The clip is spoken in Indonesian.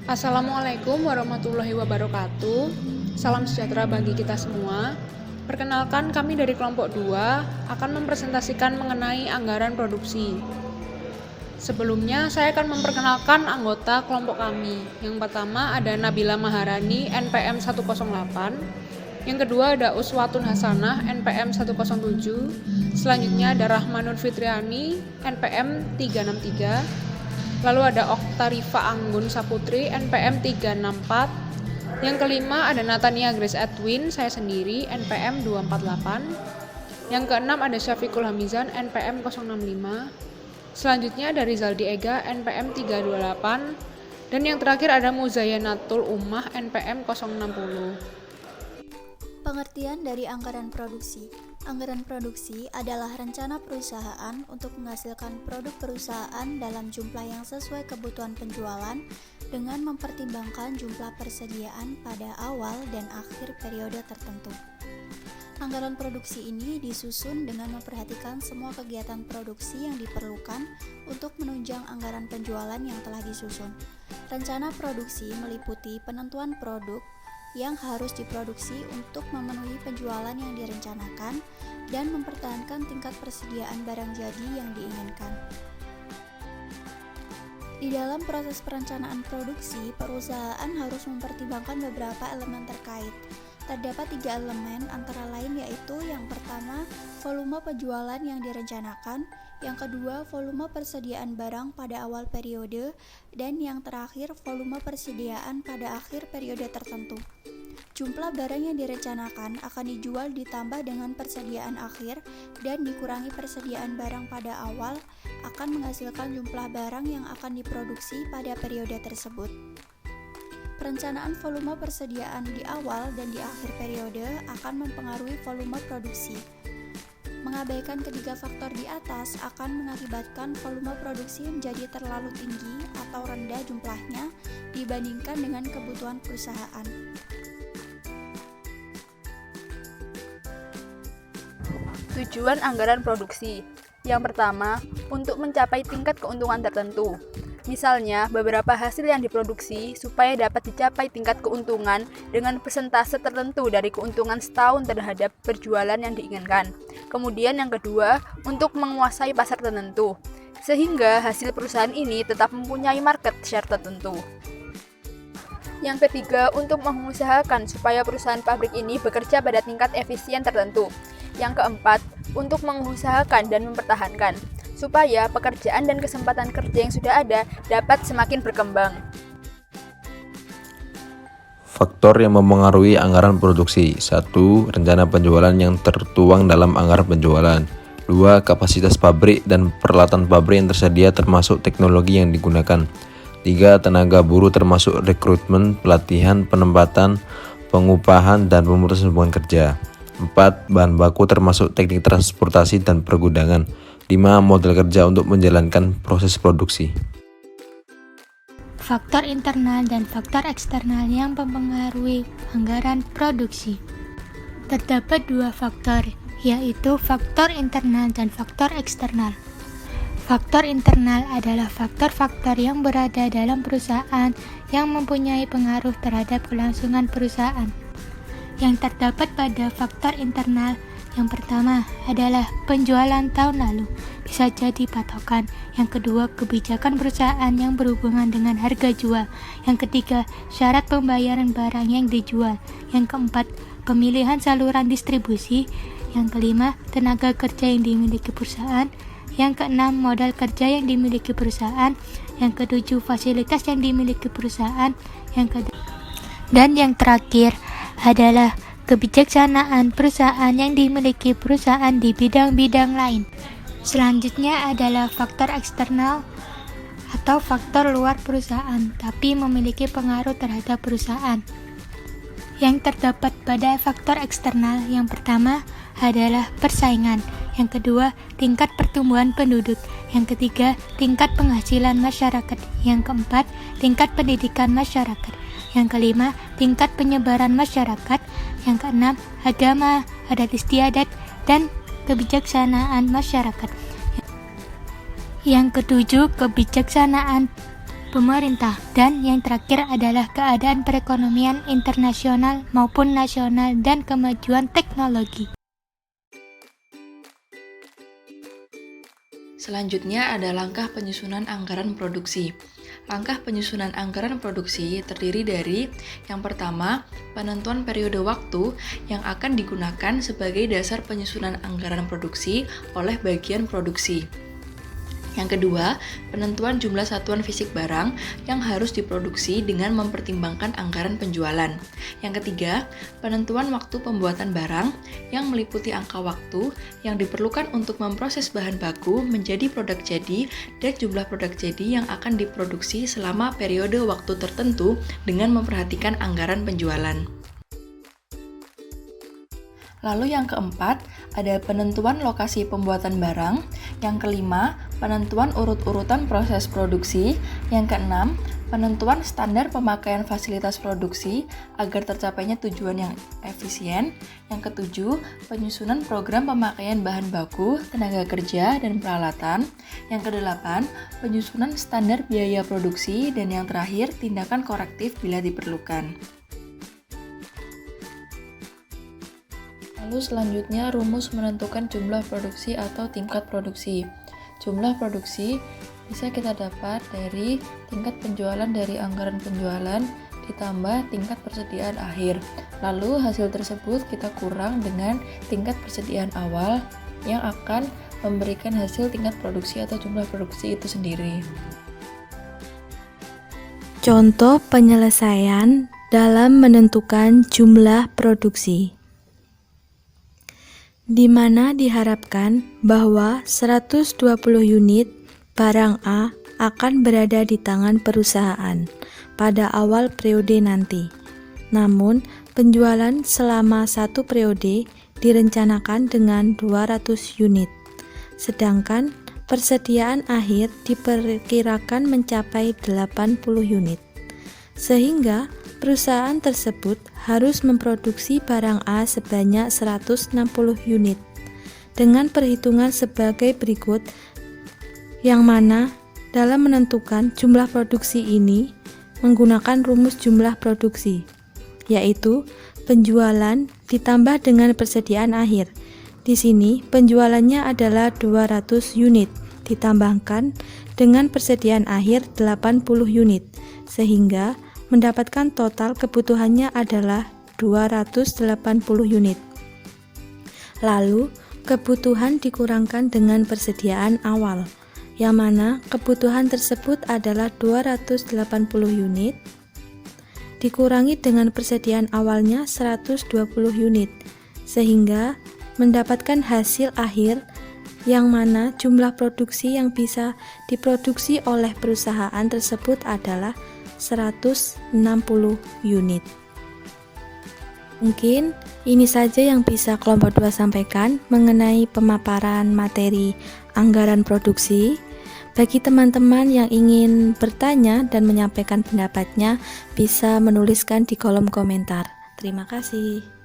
Assalamualaikum warahmatullahi wabarakatuh. Salam sejahtera bagi kita semua. Perkenalkan, kami dari kelompok 2 akan mempresentasikan mengenai anggaran produksi. Sebelumnya, saya akan memperkenalkan anggota kelompok kami. Yang pertama ada Nabila Maharani, NPM 108. Yang kedua ada Uswatun Hasanah, NPM 107. Selanjutnya ada Rahmanur Fitriani, NPM 363. Lalu ada Oktarifa Anggun Saputri, NPM 364. Yang kelima ada Natania Grace Edwin, saya sendiri, NPM 248. Yang keenam ada Syafiqul Hamizan, NPM 065. Selanjutnya ada Rizaldi Ega, NPM 328. Dan yang terakhir ada Muzayanatul Ummah, NPM 060. Pengertian dari anggaran produksi. Anggaran produksi adalah rencana perusahaan untuk menghasilkan produk perusahaan dalam jumlah yang sesuai kebutuhan penjualan dengan mempertimbangkan jumlah persediaan pada awal dan akhir periode tertentu. Anggaran produksi ini disusun dengan memperhatikan semua kegiatan produksi yang diperlukan untuk menunjang anggaran penjualan yang telah disusun. Rencana produksi meliputi penentuan produk yang harus diproduksi untuk memenuhi penjualan yang direncanakan dan mempertahankan tingkat persediaan barang jadi yang diinginkan. Di dalam proses perencanaan produksi, perusahaan harus mempertimbangkan beberapa elemen terkait. Terdapat 3 elemen antara lain yaitu yang pertama, volume penjualan yang direncanakan, yang kedua, volume persediaan barang pada awal periode, dan yang terakhir, volume persediaan pada akhir periode tertentu. Jumlah barang yang direncanakan akan dijual ditambah dengan persediaan akhir dan dikurangi persediaan barang pada awal akan menghasilkan jumlah barang yang akan diproduksi pada periode tersebut. Perencanaan volume persediaan di awal dan di akhir periode akan mempengaruhi volume produksi. Mengabaikan ketiga faktor di atas akan mengakibatkan volume produksi menjadi terlalu tinggi atau rendah jumlahnya dibandingkan dengan kebutuhan perusahaan. Tujuan anggaran produksi. Yang pertama, untuk mencapai tingkat keuntungan tertentu. Misalnya, beberapa hasil yang diproduksi supaya dapat dicapai tingkat keuntungan dengan persentase tertentu dari keuntungan setahun terhadap berjualan yang diinginkan. Kemudian yang kedua, untuk menguasai pasar tertentu, sehingga hasil perusahaan ini tetap mempunyai market share tertentu. Yang ketiga, untuk mengusahakan supaya perusahaan pabrik ini bekerja pada tingkat efisien tertentu. Yang keempat, untuk mengusahakan dan mempertahankan supaya pekerjaan dan kesempatan kerja yang sudah ada dapat semakin berkembang. Faktor yang mempengaruhi anggaran produksi. 1. Rencana penjualan yang tertuang dalam anggaran penjualan. 2. Kapasitas pabrik dan peralatan pabrik yang tersedia termasuk teknologi yang digunakan. 3. Tenaga buruh termasuk rekrutmen, pelatihan, penempatan, pengupahan, dan pemutusan hubungan kerja. 4. Bahan baku termasuk teknik transportasi dan pergudangan. 5. Model kerja untuk menjalankan proses produksi. Faktor internal dan faktor eksternal yang mempengaruhi anggaran produksi. Terdapat 2 faktor, yaitu faktor internal dan faktor eksternal. Faktor internal adalah faktor-faktor yang berada dalam perusahaan yang mempunyai pengaruh terhadap kelangsungan perusahaan. Yang terdapat pada faktor internal, yang pertama adalah penjualan tahun lalu, bisa jadi patokan. Yang kedua, kebijakan perusahaan yang berhubungan dengan harga jual. Yang ketiga, syarat pembayaran barang yang dijual. Yang keempat, pemilihan saluran distribusi. Yang kelima, tenaga kerja yang dimiliki perusahaan. Yang keenam, modal kerja yang dimiliki perusahaan. Yang ketujuh, fasilitas yang dimiliki perusahaan. Dan yang terakhir adalah kebijaksanaan perusahaan yang dimiliki perusahaan di bidang-bidang lain. Selanjutnya adalah faktor eksternal atau faktor luar perusahaan, tapi memiliki pengaruh terhadap perusahaan. Yang terdapat pada faktor eksternal, yang pertama adalah persaingan, yang kedua tingkat pertumbuhan penduduk, yang ketiga tingkat penghasilan masyarakat, yang keempat tingkat pendidikan masyarakat, yang kelima tingkat penyebaran masyarakat, yang keenam agama, adat istiadat, dan kebijaksanaan masyarakat. Yang ketujuh, kebijaksanaan pemerintah. Dan yang terakhir adalah keadaan perekonomian internasional maupun nasional dan kemajuan teknologi. Selanjutnya ada langkah penyusunan anggaran produksi. Langkah penyusunan anggaran produksi terdiri dari yang pertama, penentuan periode waktu yang akan digunakan sebagai dasar penyusunan anggaran produksi oleh bagian produksi. Yang kedua, penentuan jumlah satuan fisik barang yang harus diproduksi dengan mempertimbangkan anggaran penjualan. Yang ketiga, penentuan waktu pembuatan barang yang meliputi angka waktu yang diperlukan untuk memproses bahan baku menjadi produk jadi dan jumlah produk jadi yang akan diproduksi selama periode waktu tertentu dengan memperhatikan anggaran penjualan. Lalu yang keempat, ada penentuan lokasi pembuatan barang. Yang kelima, penentuan urut-urutan proses produksi. Yang keenam, penentuan standar pemakaian fasilitas produksi agar tercapainya tujuan yang efisien. Yang ketujuh, penyusunan program pemakaian bahan baku, tenaga kerja, dan peralatan. Yang kedelapan, penyusunan standar biaya produksi. Dan yang terakhir, tindakan korektif bila diperlukan. Lalu selanjutnya rumus menentukan jumlah produksi atau tingkat produksi. Jumlah produksi bisa kita dapat dari tingkat penjualan dari anggaran penjualan ditambah tingkat persediaan akhir. Lalu hasil tersebut kita kurang dengan tingkat persediaan awal yang akan memberikan hasil tingkat produksi atau jumlah produksi itu sendiri. Contoh penyelesaian dalam menentukan jumlah produksi, di mana diharapkan bahwa 120 unit barang A akan berada di tangan perusahaan pada awal periode nanti. Namun, penjualan selama satu periode direncanakan dengan 200 unit, sedangkan persediaan akhir diperkirakan mencapai 80 unit. Sehingga perusahaan tersebut harus memproduksi barang A sebanyak 160 unit dengan perhitungan sebagai berikut, yang mana dalam menentukan jumlah produksi ini menggunakan rumus jumlah produksi, yaitu penjualan ditambah dengan persediaan akhir. Di sini penjualannya adalah 200 unit ditambahkan dengan persediaan akhir 80 unit, sehingga mendapatkan total kebutuhannya adalah 280 unit. Lalu, kebutuhan dikurangkan dengan persediaan awal, yang mana kebutuhan tersebut adalah 280 unit, dikurangi dengan persediaan awalnya 120 unit, sehingga mendapatkan hasil akhir yang mana jumlah produksi yang bisa diproduksi oleh perusahaan tersebut adalah 160 unit. Mungkin ini saja yang bisa kelompok 2 sampaikan mengenai pemaparan materi anggaran produksi. Bagi teman-teman yang ingin bertanya dan menyampaikan pendapatnya, bisa menuliskan di kolom komentar. Terima kasih.